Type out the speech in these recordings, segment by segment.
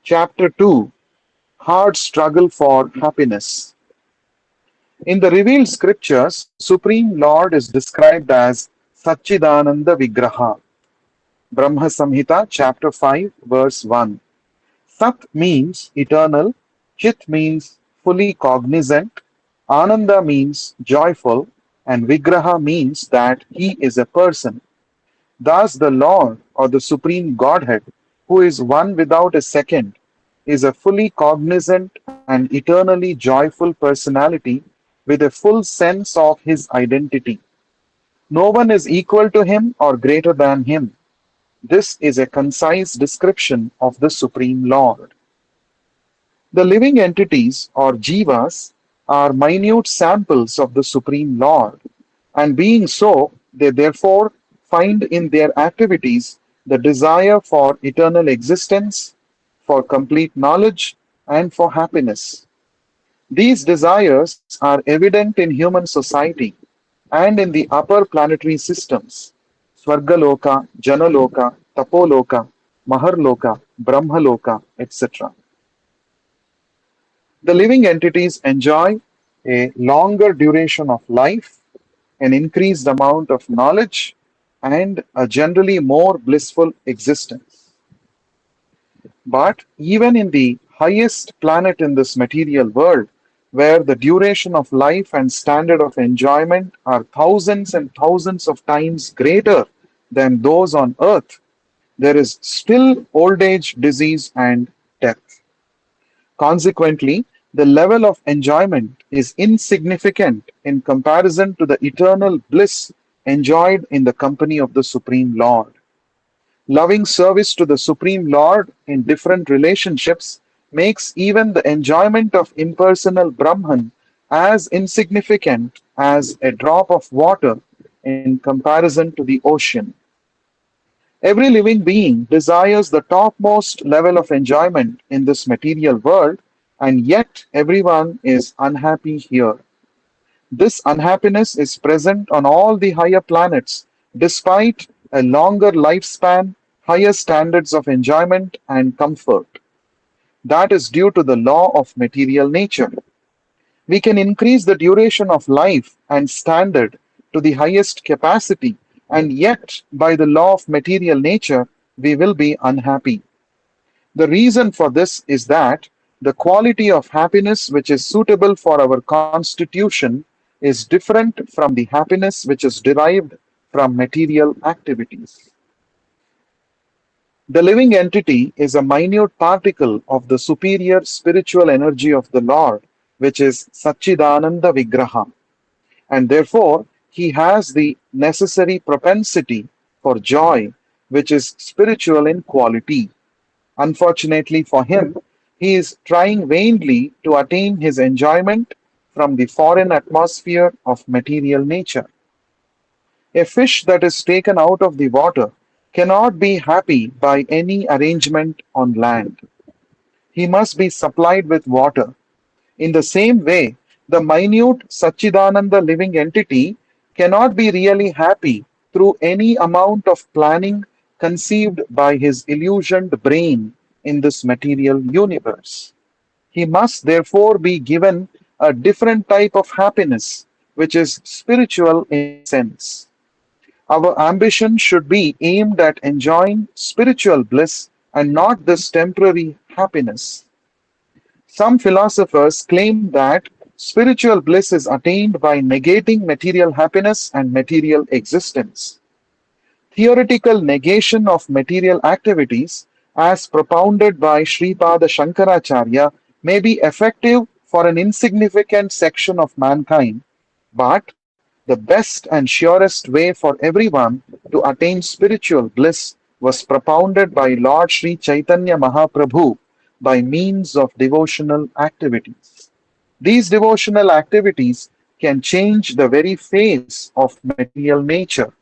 Chapter 2, Hard Struggle for Happiness. In the revealed scriptures, Supreme Lord is described as Satchidananda Vigraha. Brahma Samhita, chapter 5, verse 1. Sat means eternal, Chit means fully cognizant, Ananda means joyful, and Vigraha means that he is a person. Thus, the Lord or the Supreme Godhead, who is one without a second, is a fully cognizant and eternally joyful personality with a full sense of his identity. No one is equal to him or greater than him. This is a concise description of the Supreme Lord. The living entities, or jivas, are minute samples of the Supreme Lord, and being so, they therefore find in their activities the desire for eternal existence, for complete knowledge, and for happiness. These desires are evident in human society and in the upper planetary systems Swargaloka, Janaloka, Tapoloka, Maharloka, Brahmaloka, etc. The living entities enjoy a longer duration of life, an increased amount of knowledge, and a generally more blissful existence. But even in the highest planet in this material world, where the duration of life and standard of enjoyment are thousands and thousands of times greater than those on earth, there is still old age, disease, and death. Consequently, the level of enjoyment is insignificant in comparison to the eternal bliss enjoyed in the company of the Supreme Lord. Loving service to the Supreme Lord in different relationships makes even the enjoyment of impersonal Brahman as insignificant as a drop of water in comparison to the ocean. Every living being desires the topmost level of enjoyment in this material world, and yet everyone is unhappy here. This unhappiness is present on all the higher planets, despite a longer lifespan, higher standards of enjoyment and comfort. That is due to the law of material nature. We can increase the duration of life and standard to the highest capacity, and yet, by the law of material nature, we will be unhappy. The reason for this is that the quality of happiness which is suitable for our constitution is different from the happiness which is derived from material activities. The living entity is a minute particle of the superior spiritual energy of the Lord, which is Satchidananda Vigraha, and therefore he has the necessary propensity for joy, which is spiritual in quality. Unfortunately for him, he is trying vainly to attain his enjoyment from the foreign atmosphere of material nature. A fish that is taken out of the water cannot be happy by any arrangement on land. He must be supplied with water. In the same way, the minute Satchidananda living entity cannot be really happy through any amount of planning conceived by his illusioned brain in this material universe. He must therefore be given a different type of happiness, which is spiritual in sense. Our ambition should be aimed at enjoying spiritual bliss and not this temporary happiness. Some philosophers claim that spiritual bliss is attained by negating material happiness and material existence. Theoretical negation of material activities, as propounded by Sripada Shankaracharya, may be effective for an insignificant section of mankind, but the best and surest way for everyone to attain spiritual bliss was propounded by Lord Sri Chaitanya Mahaprabhu by means of devotional activities. These devotional activities can change the very face of material nature.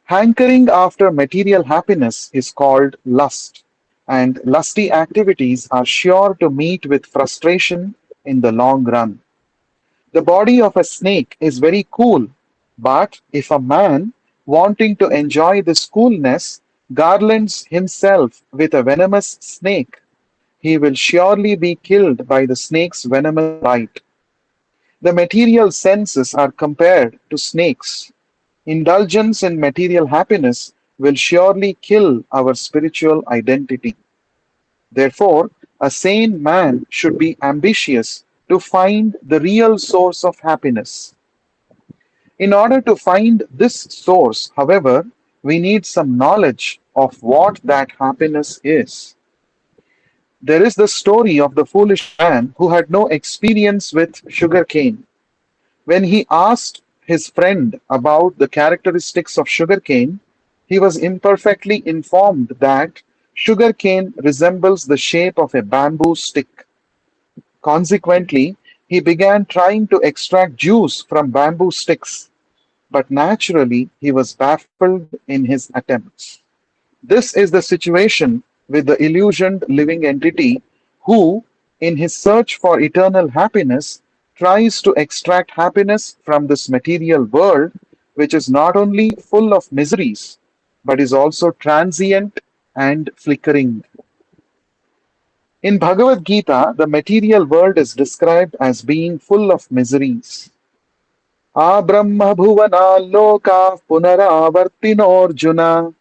Hankering after material happiness is called lust, and lusty activities are sure to meet with frustration in the long run. The body of a snake is very cool, but if a man, wanting to enjoy this coolness, garlands himself with a venomous snake, he will surely be killed by the snake's venomous bite. The material senses are compared to snakes. Indulgence in material happiness will surely kill our spiritual identity. Therefore, a sane man should be ambitious to find the real source of happiness. In order to find this source, however, we need some knowledge of what that happiness is. There is the story of the foolish man who had no experience with sugarcane. When he asked his friend about the characteristics of sugarcane, he was imperfectly informed that sugarcane resembles the shape of a bamboo stick. Consequently, he began trying to extract juice from bamboo sticks, but naturally he was baffled in his attempts. This is the situation with the illusioned living entity who, in his search for eternal happiness, tries to extract happiness from this material world, which is not only full of miseries, but is also transient and flickering. In Bhagavad Gita, the material world is described as being full of miseries. Abrahmabhuvanaloka punaravartinorjuna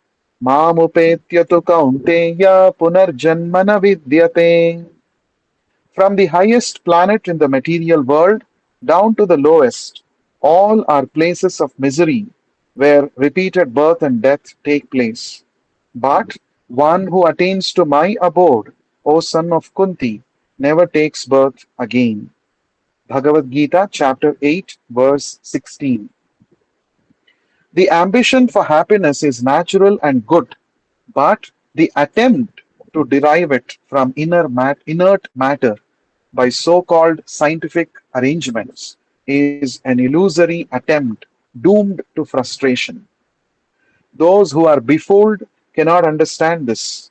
mamupetyatu tu kaunteya punarjanmana vidyate. From the highest planet in the material world down to the lowest, all are places of misery where repeated birth and death take place. But one who attains to my abode, O son of Kunti, never takes birth again. Bhagavad Gita, chapter 8, verse 16. The ambition for happiness is natural and good, but the attempt to derive it from inert matter by so called scientific arrangements is an illusory attempt doomed to frustration. Those who are befooled cannot understand this.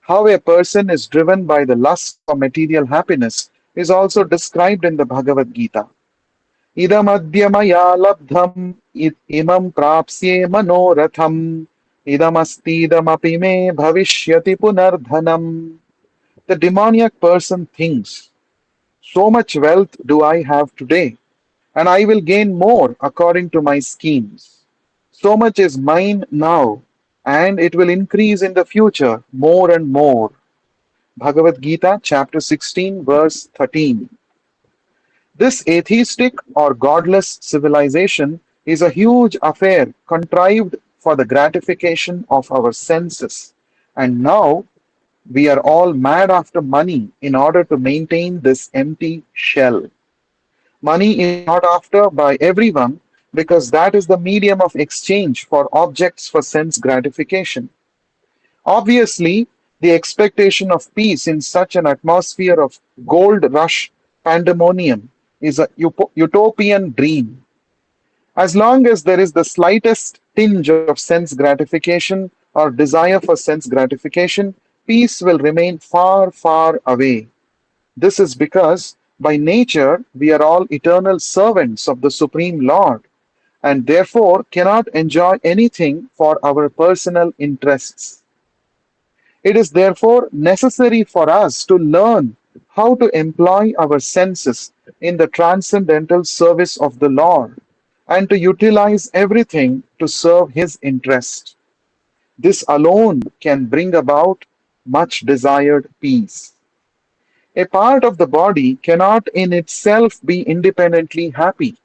How a person is driven by the lust for material happiness is also described in the Bhagavad Gita. Idam adya maya labdham imam prapsye manoratham idam asti idam api me bhavishyati punardhanam. The demoniac person thinks, so much wealth do I have today, and I will gain more according to my schemes. So much is mine now, and it will increase in the future more and more. Bhagavad Gita, chapter 16, verse 13. This atheistic or godless civilization is a huge affair contrived for the gratification of our senses. And now we are all mad after money in order to maintain this empty shell. Money is sought after by everyone because that is the medium of exchange for objects for sense gratification. Obviously, the expectation of peace in such an atmosphere of gold rush pandemonium is a utopian dream. As long as there is the slightest tinge of sense gratification or desire for sense gratification, peace will remain far, far away. This is because by nature we are all eternal servants of the Supreme Lord and therefore cannot enjoy anything for our personal interests. It is therefore necessary for us to learn how to employ our senses in the transcendental service of the Lord and to utilize everything to serve His interest. This alone can bring about much desired peace. A part of the body cannot in itself be independently happy.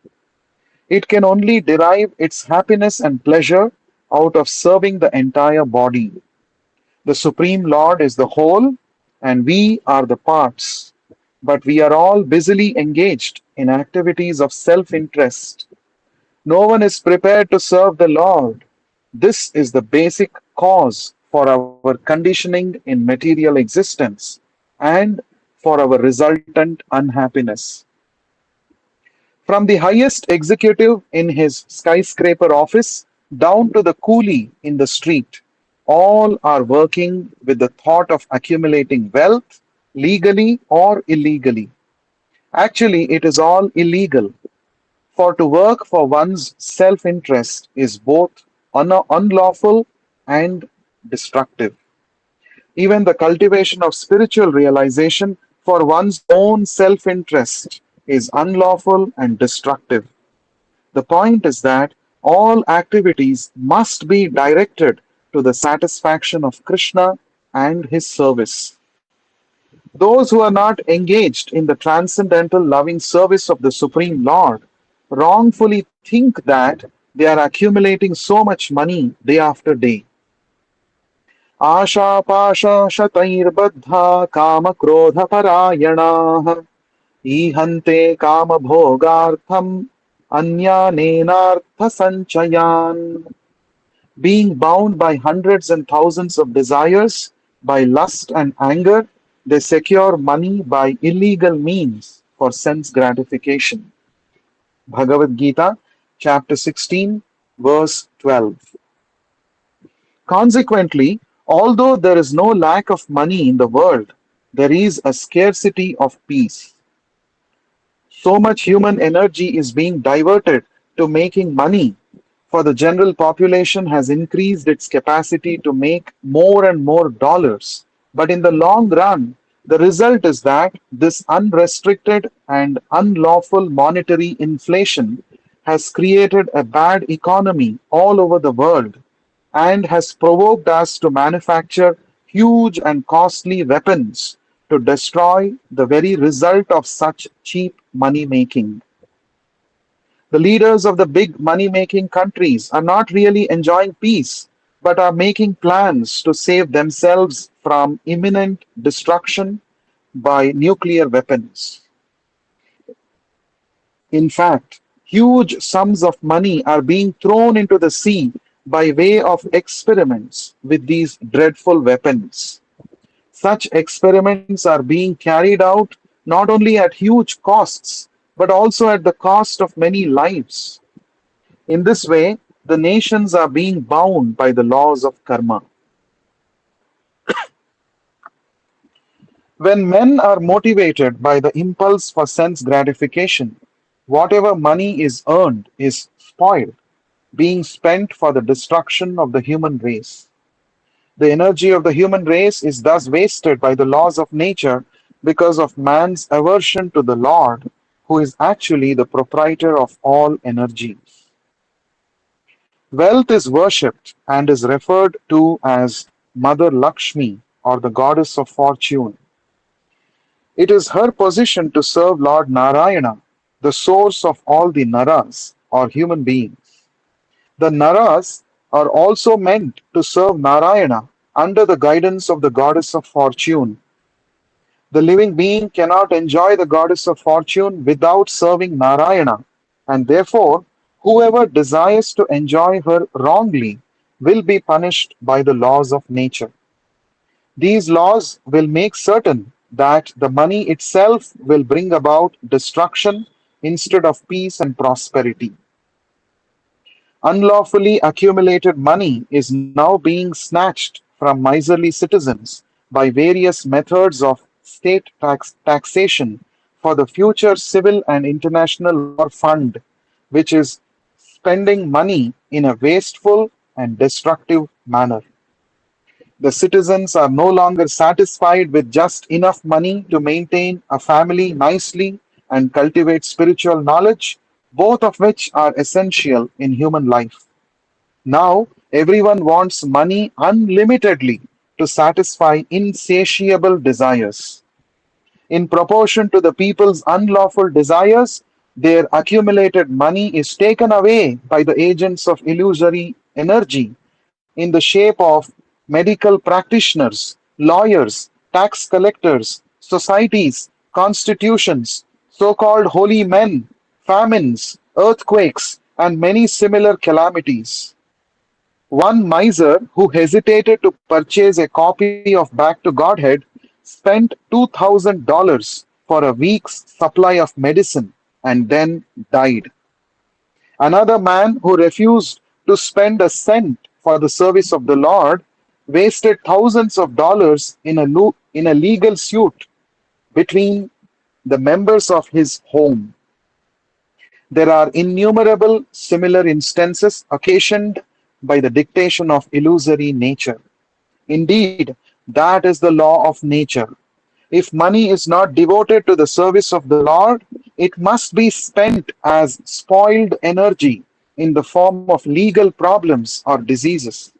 It can only derive its happiness and pleasure out of serving the entire body. The Supreme Lord is the whole, and we are the parts. But we are all busily engaged in activities of self interest. No one is prepared to serve the Lord. This is the basic cause for our conditioning in material existence and for our resultant unhappiness. From the highest executive in his skyscraper office down to the coolie in the street, all are working with the thought of accumulating wealth, legally or illegally. Actually, it is all illegal, for to work for one's self interest is both unlawful and destructive. Even the cultivation of spiritual realization for one's own self interest is unlawful and destructive. The point is that all activities must be directed to the satisfaction of Krishna and his service. Those who are not engaged in the transcendental loving service of the Supreme Lord wrongfully think that they are accumulating so much money day after day. आशापाशशतैर्बद्धा कामक्रोधपरायणाः ईहन्ते कामभोगार्थम् अन्यानेनार्थसञ्चयान्. Being bound by hundreds and thousands of desires, by lust and anger, they secure money by illegal means for sense gratification. Bhagavad Gita, chapter 16, verse 12. Consequently, although there is no lack of money in the world, there is a scarcity of peace. So much human energy is being diverted to making money, for the general population has increased its capacity to make more and more dollars. But in the long run, the result is that this unrestricted and unlawful monetary inflation has created a bad economy all over the world and has provoked us to manufacture huge and costly weapons to destroy the very result of such cheap money making. The leaders of the big money making countries are not really enjoying peace, but are making plans to save themselves from imminent destruction by nuclear weapons. In fact, huge sums of money are being thrown into the sea by way of experiments with these dreadful weapons. Such experiments are being carried out not only at huge costs, but also at the cost of many lives. In this way, the nations are being bound by the laws of karma. When men are motivated by the impulse for sense gratification, whatever money is earned is spoiled, being spent for the destruction of the human race. The energy of the human race is thus wasted by the laws of nature because of man's aversion to the Lord, who is actually the proprietor of all energies. Wealth is worshipped and is referred to as Mother Lakshmi or the goddess of fortune. It is her position to serve Lord Narayana, the source of all the Naras or human beings. The Naras are also meant to serve Narayana under the guidance of the goddess of fortune. The living being cannot enjoy the goddess of fortune without serving Narayana, and therefore, whoever desires to enjoy her wrongly will be punished by the laws of nature. These laws will make certain that the money itself will bring about destruction instead of peace and prosperity. Unlawfully accumulated money is now being snatched from miserly citizens by various methods of state taxation for the future civil and international war fund, which is spending money in a wasteful and destructive manner. The citizens are no longer satisfied with just enough money to maintain a family nicely and cultivate spiritual knowledge, both of which are essential in human life. Now, everyone wants money unlimitedly to satisfy insatiable desires. In proportion to the people's unlawful desires, their accumulated money is taken away by the agents of illusory energy in the shape of medical practitioners, lawyers, tax collectors, societies, constitutions, so called holy men, famines, earthquakes, and many similar calamities. One miser who hesitated to purchase a copy of Back to Godhead spent $2,000 for a week's supply of medicine and then died. Another man who refused to spend a cent for the service of the Lord wasted thousands of dollars in a legal suit between the members of his home. There are innumerable similar instances occasioned by the dictation of illusory nature. Indeed, that is the law of nature. If money is not devoted to the service of the Lord, it must be spent as spoiled energy in the form of legal problems or diseases.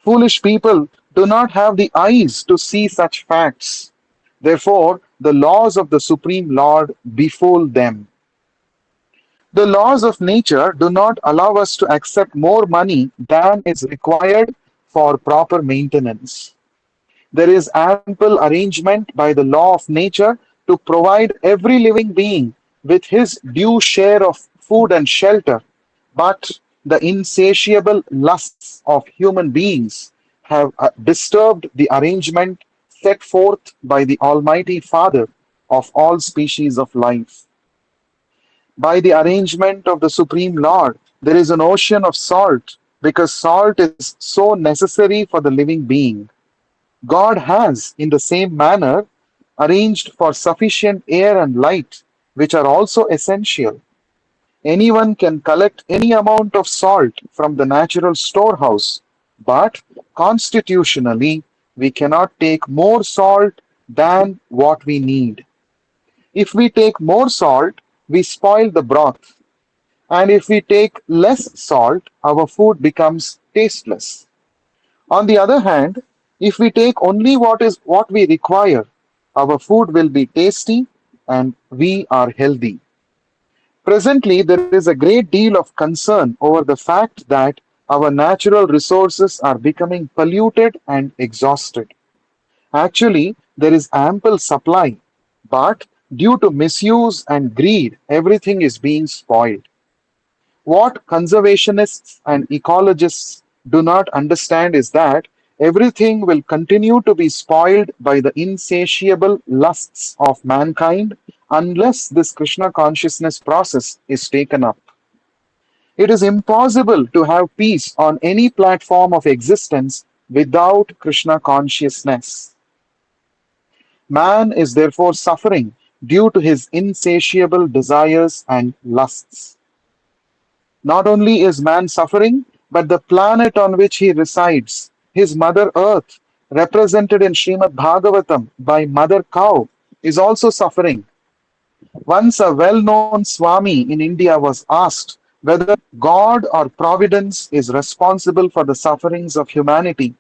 Foolish people do not have the eyes to see such facts. Therefore, the laws of the Supreme Lord befool them. The laws of nature do not allow us to accept more money than is required for proper maintenance. There is ample arrangement by the law of nature to provide every living being with his due share of food and shelter, but the insatiable lusts of human beings have disturbed the arrangement set forth by the Almighty Father of all species of life. By the arrangement of the Supreme Lord, there is an ocean of salt because salt is so necessary for the living being. God has, in the same manner, arranged for sufficient air and light, which are also essential. Anyone can collect any amount of salt from the natural storehouse, but constitutionally, we cannot take more salt than what we need. If we take more salt, we spoil the broth, and if we take less salt, our food becomes tasteless. On the other hand, if we take only what we require, our food will be tasty and we are healthy. Presently, there is a great deal of concern over the fact that our natural resources are becoming polluted and exhausted. Actually, there is ample supply, but due to misuse and greed, everything is being spoiled. What conservationists and ecologists do not understand is that everything will continue to be spoiled by the insatiable lusts of mankind unless this Krishna consciousness process is taken up. It is impossible to have peace on any platform of existence without Krishna consciousness. Man is therefore suffering due to his insatiable desires and lusts. Not only is man suffering, but the planet on which he resides, his mother earth, represented in Srimad Bhagavatam by Mother Cow, is also suffering. Once a well known Swami in India was asked whether God or Providence is responsible for the sufferings of humanity.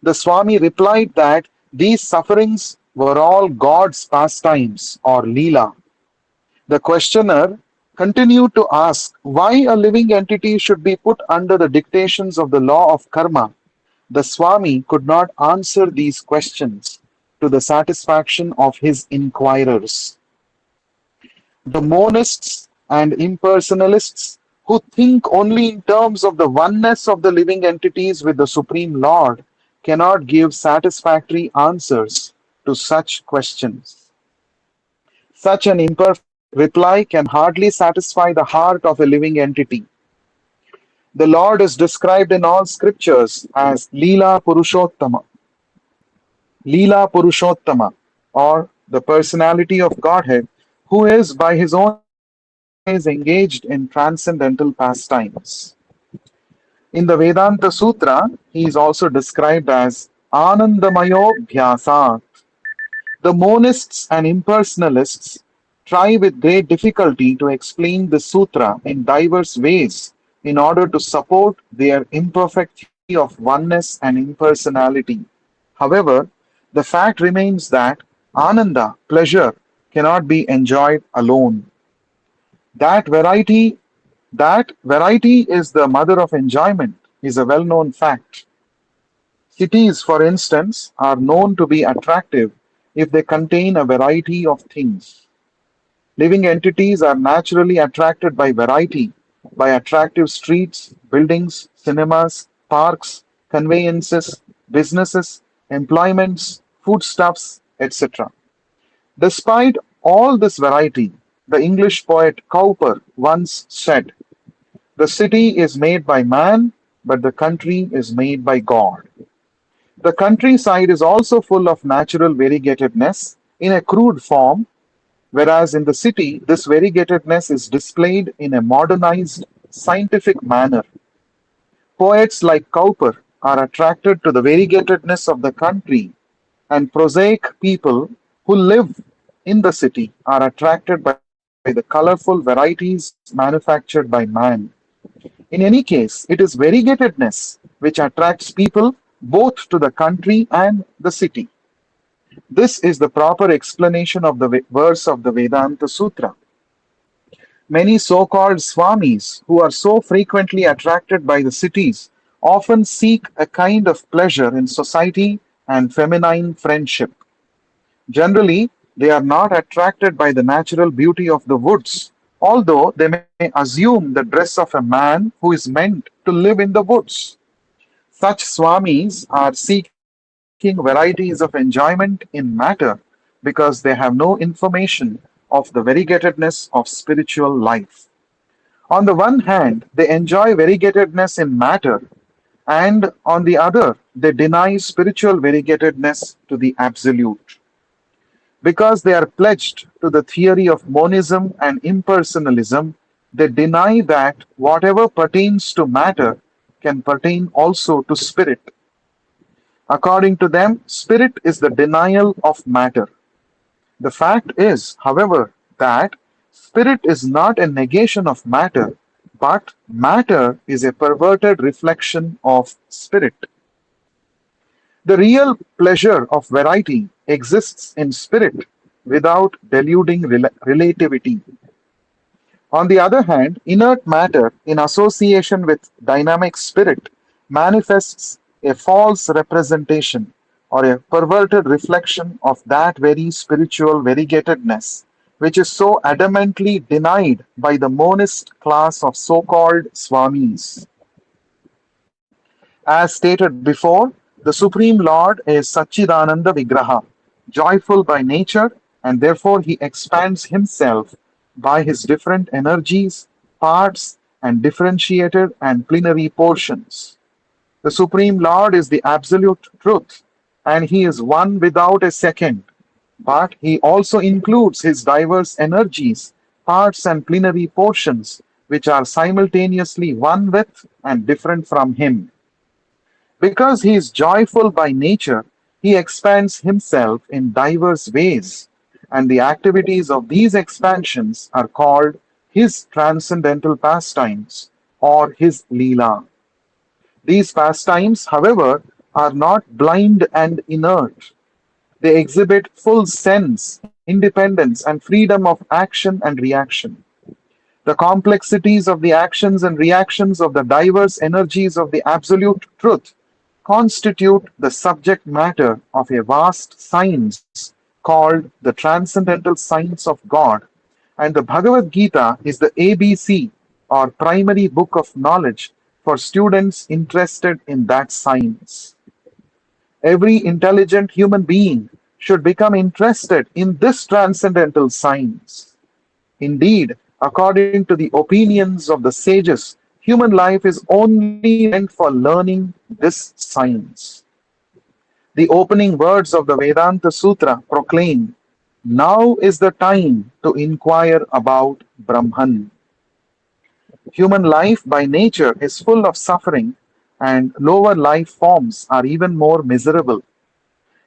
The Swami replied that these sufferings were all God's pastimes or Leela. The questioner continued to ask why a living entity should be put under the dictations of the law of karma. The Swami could not answer these questions to the satisfaction of his inquirers. The monists and impersonalists who think only in terms of the oneness of the living entities with the Supreme Lord cannot give satisfactory answers to such questions. Such an imperfect reply can hardly satisfy the heart of a living entity. The Lord is described in all scriptures as Leela Purushottama, or the personality of Godhead, who is by his own express ways engaged in transcendental pastimes. In the Vedanta Sutra, he is also described as Anandamayo Bhyasa. The monists and impersonalists try with great difficulty to explain the sutra in diverse ways in order to support their imperfect theory of oneness and impersonality. However, the fact remains that ananda, pleasure, cannot be enjoyed alone. That variety, that variety is the mother of enjoyment is a well-known fact. Cities, for instance, are known to be attractive if they contain a variety of things. Living entities are naturally attracted by variety, by attractive streets, buildings, cinemas, parks, conveyances, businesses, employments, foodstuffs, etc. Despite all this variety, the English poet Cowper once said, "The city is made by man, but the country is made by God." The countryside is also full of natural variegatedness in a crude form, whereas in the city, this variegatedness is displayed in a modernized, scientific manner. Poets like Cowper are attracted to the variegatedness of the country, and prosaic people who live in the city are attracted by the colorful varieties manufactured by man. In any case, it is variegatedness which attracts people both to the country and the city. This is the proper explanation of the verse of the Vedanta Sutra. Many so called swamis who are so frequently attracted by the cities often seek a kind of pleasure in society and feminine friendship. Generally, they are not attracted by the natural beauty of the woods, although they may assume the dress of a man who is meant to live in the woods. Such swamis are seeking varieties of enjoyment in matter because they have no information of the variegatedness of spiritual life. On the one hand, they enjoy variegatedness in matter, and on the other, they deny spiritual variegatedness to the Absolute. Because they are pledged to the theory of monism and impersonalism, they deny that whatever pertains to matter can pertain also to spirit. According to them, spirit is the denial of matter. The fact is, however, that spirit is not a negation of matter, but matter is a perverted reflection of spirit. The real pleasure of variety exists in spirit without deluding relativity. On the other hand, inert matter, in association with dynamic spirit, manifests a false representation or a perverted reflection of that very spiritual variegatedness, which is so adamantly denied by the monist class of so called swamis. As stated before, the Supreme Lord is Satchidananda Vigraha, joyful by nature, and therefore he expands himself by his different energies, parts, and differentiated and plenary portions. The Supreme Lord is the absolute truth, and he is one without a second. But he also includes his diverse energies, parts, and plenary portions, which are simultaneously one with and different from him. Because he is joyful by nature, he expands himself in diverse ways, and the activities of these expansions are called his transcendental pastimes or his Leela. These pastimes, however, are not blind and inert. They exhibit full sense, independence, and freedom of action and reaction. The complexities of the actions and reactions of the diverse energies of the Absolute Truth constitute the subject matter of a vast science called the Transcendental Science of God, and the Bhagavad Gita is the ABC or primary book of knowledge for students interested in that science. Every intelligent human being should become interested in this transcendental science. Indeed, according to the opinions of the sages, human life is only meant for learning this science. The opening words of the Vedanta Sutra proclaim, "Now is the time to inquire about Brahman." Human life by nature is full of suffering, and lower life forms are even more miserable.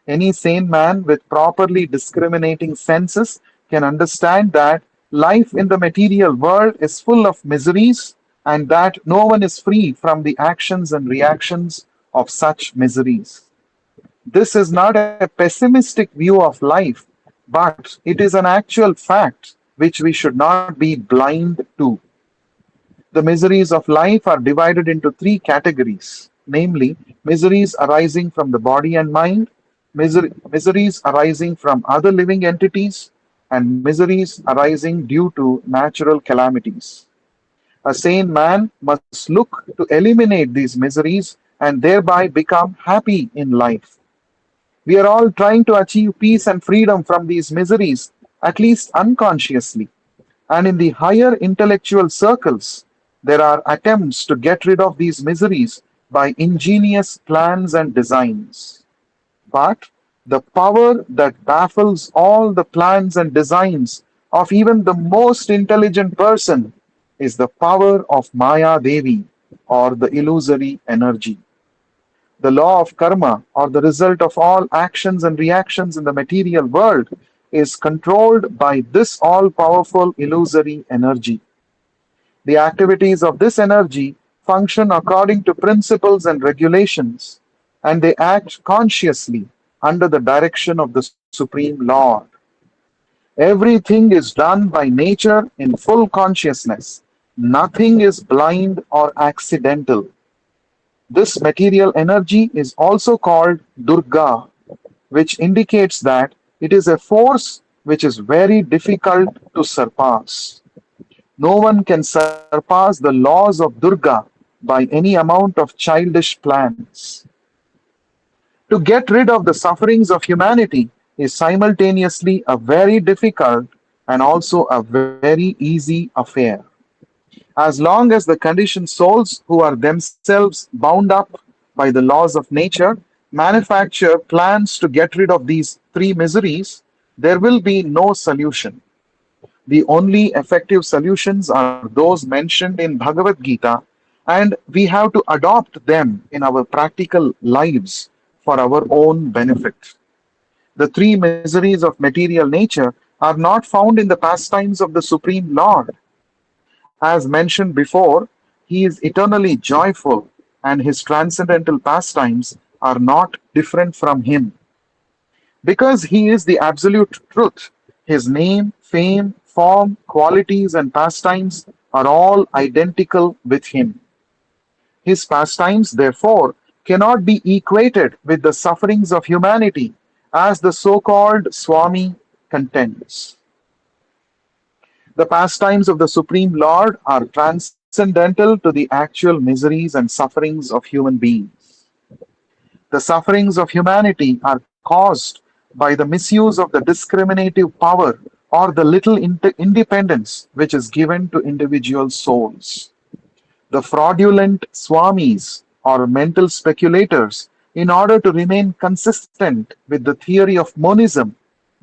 Any sane man with properly discriminating senses can understand that life in the material world is full of miseries and that no one is free from the actions and reactions of such miseries. This is not a pessimistic view of life, but it is an actual fact which we should not be blind to. The miseries of life are divided into three categories, namely, miseries arising from the body and mind, miseries arising from other living entities, and miseries arising due to natural calamities. A sane man must look to eliminate these miseries and thereby become happy in life. We are all trying to achieve peace and freedom from these miseries, at least unconsciously. And in the higher intellectual circles, there are attempts to get rid of these miseries by ingenious plans and designs. But the power that baffles all the plans and designs of even the most intelligent person is the power of Maya Devi or the illusory energy. The law of karma, or the result of all actions and reactions in the material world, is controlled by this all powerful illusory energy. The activities of this energy function according to principles and regulations, and they act consciously under the direction of the Supreme Lord. Everything is done by nature in full consciousness. Nothing is blind or accidental. This material energy is also called Durga, which indicates that it is a force which is very difficult to surpass. No one can surpass the laws of Durga by any amount of childish plans. To get rid of the sufferings of humanity is simultaneously a very difficult and also a very easy affair. As long as the conditioned souls who are themselves bound up by the laws of nature manufacture plans to get rid of these three miseries, there will be no solution. The only effective solutions are those mentioned in Bhagavad Gita, and we have to adopt them in our practical lives for our own benefit. The three miseries of material nature are not found in the pastimes of the Supreme Lord. As mentioned before, he is eternally joyful, and his transcendental pastimes are not different from him. Because he is the absolute truth, his name, fame, form, qualities, and pastimes are all identical with him. His pastimes, therefore, cannot be equated with the sufferings of humanity, as the so called Swami contends. The pastimes of the Supreme Lord are transcendental to the actual miseries and sufferings of human beings. The sufferings of humanity are caused by the misuse of the discriminative power or the little independence which is given to individual souls. The fraudulent swamis or mental speculators, in order to remain consistent with the theory of monism,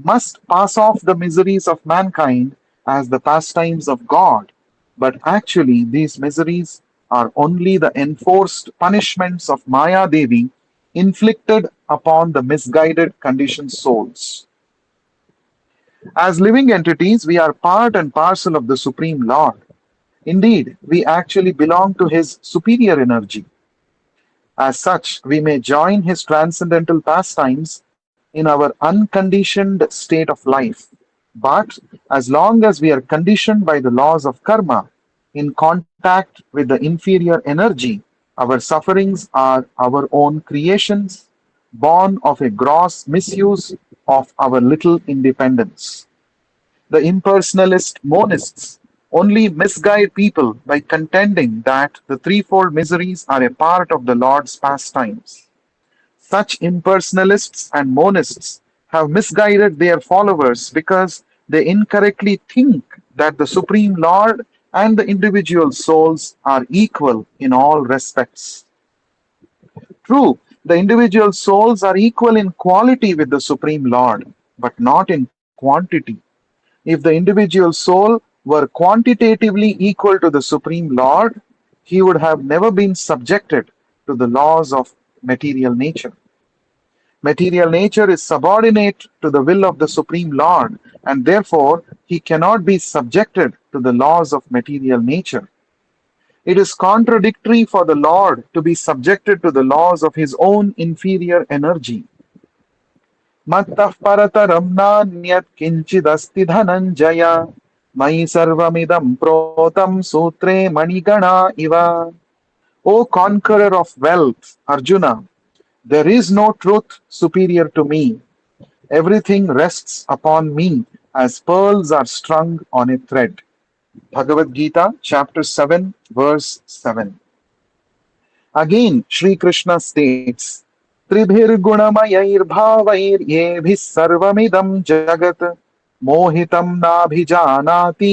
must pass off the miseries of mankind as the pastimes of God. But actually, these miseries are only the enforced punishments of Maya Devi inflicted upon the misguided conditioned souls. As living entities, we are part and parcel of the Supreme Lord. Indeed, we actually belong to his superior energy. As such, we may join his transcendental pastimes in our unconditioned state of life. But as long as we are conditioned by the laws of karma, in contact with the inferior energy, our sufferings are our own creations, born of a gross misuse of our little independence. The impersonalist monists only misguide people by contending that the threefold miseries are a part of the Lord's pastimes. Such impersonalists and monists have misguided their followers because they incorrectly think that the Supreme Lord and the individual souls are equal in all respects. True, the individual souls are equal in quality with the Supreme Lord, but not in quantity. If the individual soul were quantitatively equal to the Supreme Lord, he would have never been subjected to the laws of material nature. Material nature is subordinate to the will of the Supreme Lord, and therefore he cannot be subjected to the laws of material nature. It is contradictory for the Lord to be subjected to the laws of his own inferior energy. Mattah parataram nanyat kinchidasti dhananjaya mai sarvamidam protam sutre manigana iva. O conqueror of wealth, Arjuna, there is no truth superior to me. Everything rests upon me as pearls are strung on a thread. Bhagavad Gita, chapter 7, verse 7. Again, Sri Krishna states, त्रिभिर्गुणमयैर्भावैर्येभिः सर्वमिदं जगत् मोहितं नाभिजानाति